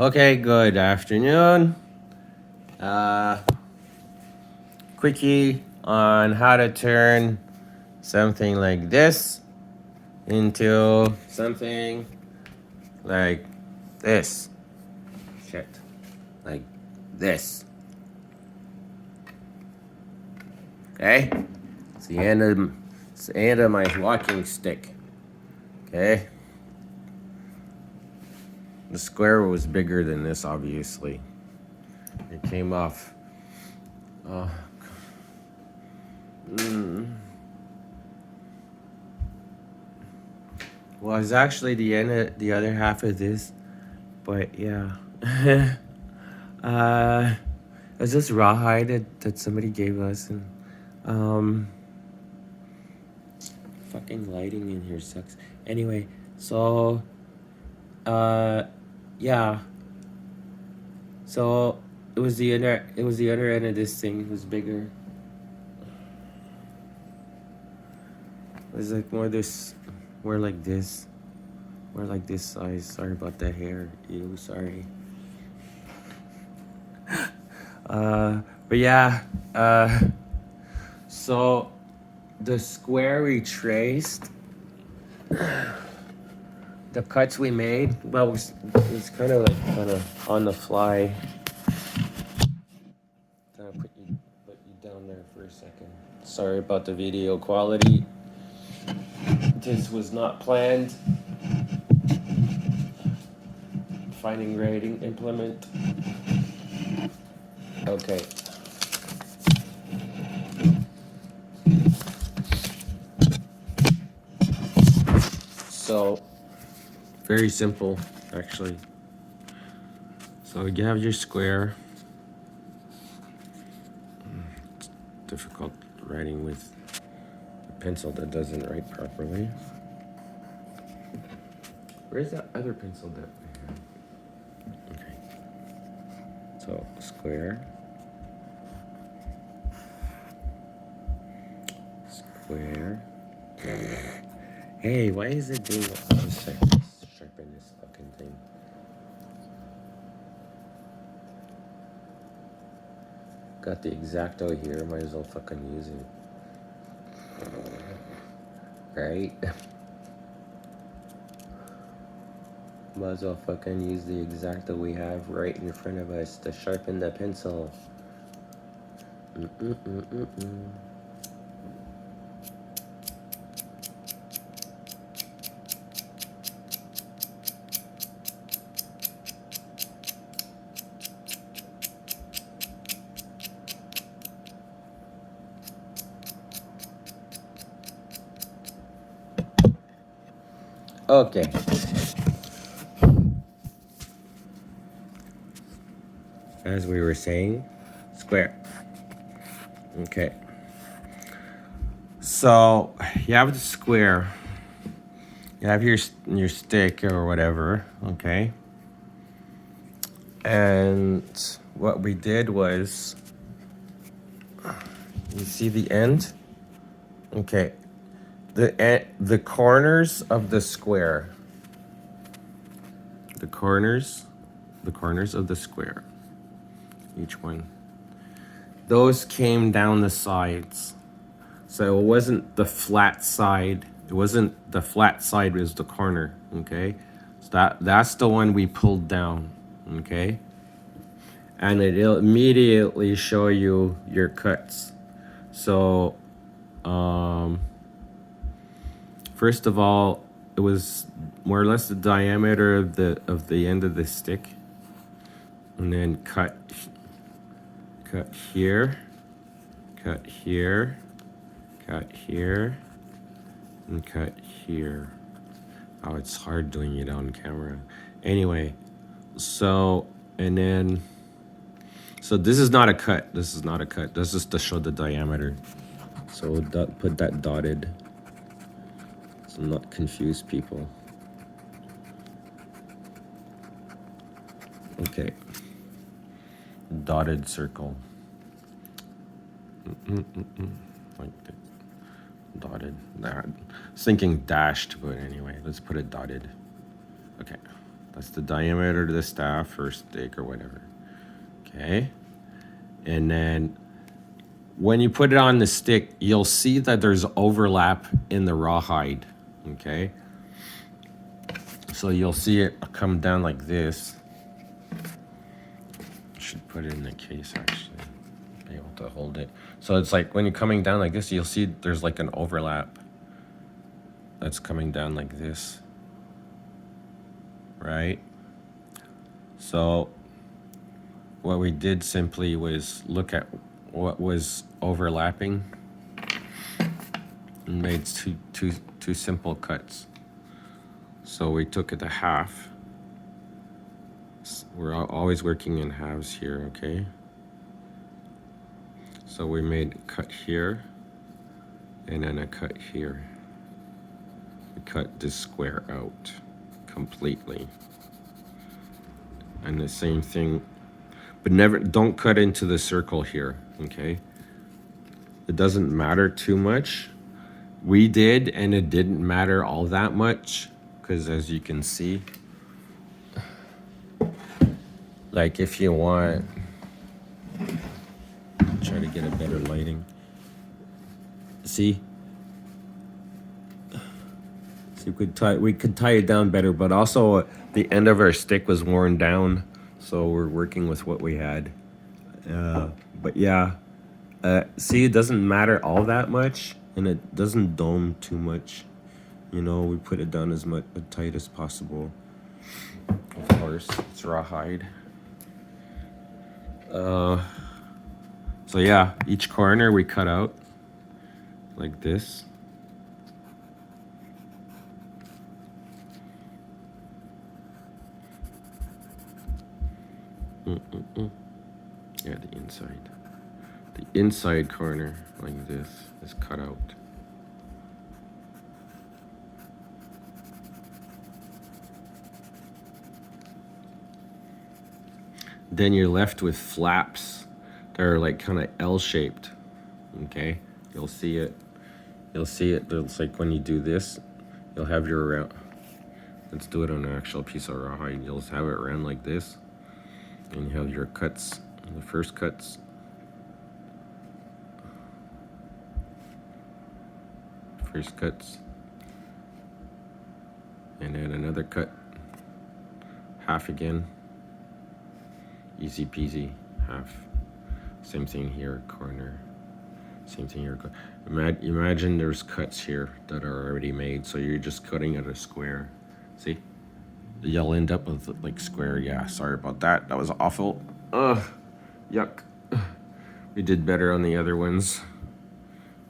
Okay, good afternoon. Uh, Quickie on how to turn something like this into something like this. Shit. Like this. Okay? It's the end of my walking stick. Okay? The square was bigger than this, obviously. It came off. Oh. Well, it's actually the end of the other half of this, but yeah. It's just rawhide that somebody gave us, and fucking lighting in here sucks. Anyway, so yeah. So it was the other end of this thing. It was bigger. It was like more like this. More like this size. Sorry about that hair. Ew, sorry. But yeah, so the square we traced, the cuts we made, well, it was kind of on the fly. I'll put you down there for a second. Sorry about the video quality. This was not planned. Finding grading implement. Okay. So, very simple, actually. So you have your square. It's difficult writing with a pencil that doesn't write properly. Where's that other pencil that we have? Okay. So, square. Square. Hey, why is it doing that? I'll just sharpen this fucking thing. Got the X-Acto here, might as well fucking use it. Right? Might as well fucking use the X-Acto we have right in front of us to sharpen the pencil. Okay. As we were saying, square. Okay. So you have the square. You have your stick or whatever. Okay. And what we did was, you see the end? Okay. The corners of the square. The corners of the square. Each one. Those came down the sides. So it wasn't the flat side. It wasn't the flat side, it was the corner. Okay. So that's the one we pulled down. Okay. And it'll immediately show you your cuts. So first of all, it was more or less the diameter of the end of the stick, and then cut here, cut here, cut here, and cut here. Oh, it's hard doing it on camera. Anyway, so this is not a cut. This is not a cut. This is to show the diameter. So we'll put that dotted. So not confuse people. Okay. Dotted circle. Like that. Dotted. I was thinking dashed, but anyway, let's put it dotted. Okay. That's the diameter of the staff or stick or whatever. Okay. And then when you put it on the stick, you'll see that there's overlap in the rawhide. Okay. So you'll see it come down like this. Should put it in the case actually. Be able to hold it. So it's like when you're coming down like this, you'll see there's like an overlap that's coming down like this. Right? So what we did simply was look at what was overlapping and made two simple cuts. So we took it to half. We're always working in halves here, okay? So we made a cut here and then a cut here. We cut this square out completely. And the same thing, but don't cut into the circle here, okay? It doesn't matter too much. We did, and it didn't matter all that much, because as you can see, like if you want, try to get a better lighting. See, we could tie it down better, but also the end of our stick was worn down, so we're working with what we had. But yeah, see, it doesn't matter all that much, and it doesn't dome too much. You know, we put it down as tight as possible. Of course, it's rawhide. So yeah, each corner we cut out like this. Yeah, the inside. The inside corner, like this, is cut out. Then you're left with flaps that are like kind of L-shaped. Okay, you'll see it. You'll see it. It's like when you do this, you'll have your. Let's do it on an actual piece of rawhide. You'll have it around like this. And you have your cuts, the first cuts. First cuts. And then another cut. Half again. Easy peasy, half. Same thing here, corner. Same thing here. Imagine there's cuts here that are already made, so you're just cutting at a square. See? You'll end up with like square. Yeah, sorry about that. That was awful. Ugh, yuck. We did better on the other ones.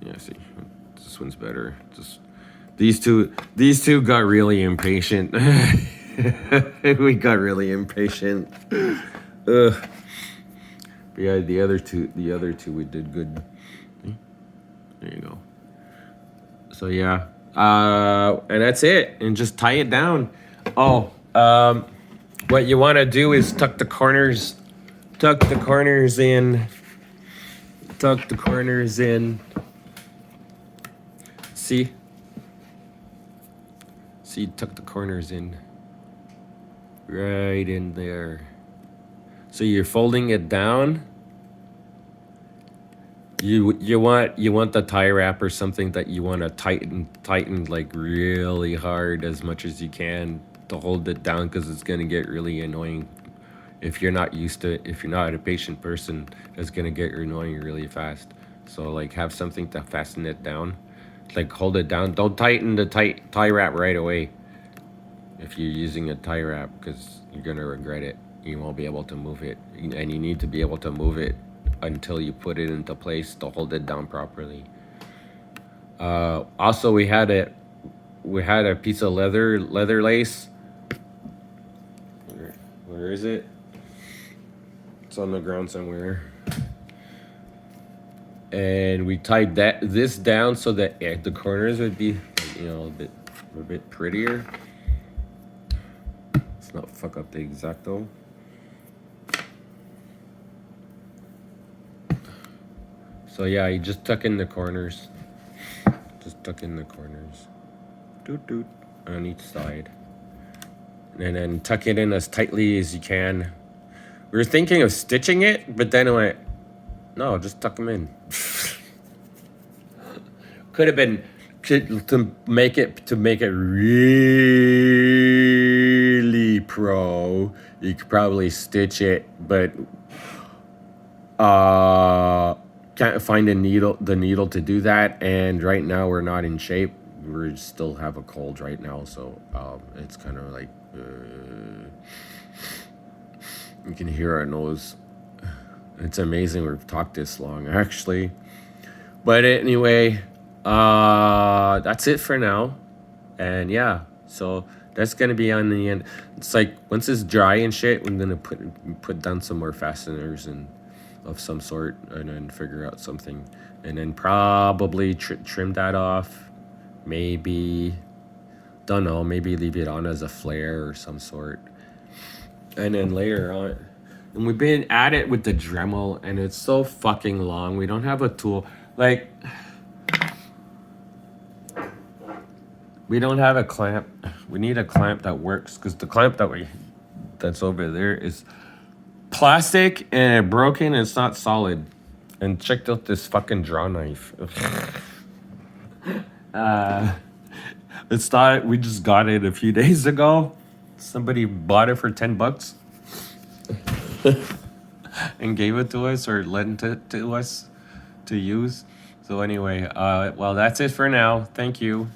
Yeah, see, this one's better. Just these two got really impatient. We got really impatient. Ugh. But yeah, the other two we did good. There you go. So yeah, and that's it. And just tie it down. Oh, what you want to do is tuck the corners in. Tuck the corners in. See, tuck the corners in. Right in there. So you're folding it down. You want the tie wrap or something that you want to tighten like really hard as much as you can to hold it down, because it's going to get really annoying if you're not used to it. If you're not a patient person, it's going to get annoying really fast. So like have something to fasten it down, like hold it down. Don't tighten the tie wrap right away if you're using a tie wrap, because you're going to regret it. You won't be able to move it, and you need to be able to move it until you put it into place to hold it down properly. Also, we had a piece of leather lace. Where is it? It's on the ground somewhere. And we tied this down so that the corners would be, a bit prettier. Let's not fuck up the X-Acto. So yeah, you just tuck in the corners. Just tuck in the corners. Doot doot on each side. and then tuck it in as tightly as you can. We were thinking of stitching it, but then I went, no, just tuck them in. Could have been to make it really pro. You could probably stitch it, but can't find the needle to do that. And right now we're not in shape. We still have a cold right now, so it's kind of like you can hear our nose. It's amazing we've talked this long, actually. But anyway, that's it for now. And yeah, so that's gonna be on the end. It's like once it's dry and shit, I'm gonna put down some more fasteners and of some sort, and then figure out something, and then probably trim that off. Maybe, don't know. Maybe leave it on as a flare or some sort, and then later on. And we've been at it with the Dremel, and it's so fucking long. We don't have a tool. Like, we don't have a clamp. We need a clamp that works, because the clamp that's over there is plastic and broken, and it's not solid. And checked out this fucking draw knife. It's not. We just got it a few days ago. Somebody bought it for $10 and gave it to us, or lent it to us to use. So anyway, well, that's it for now. Thank you.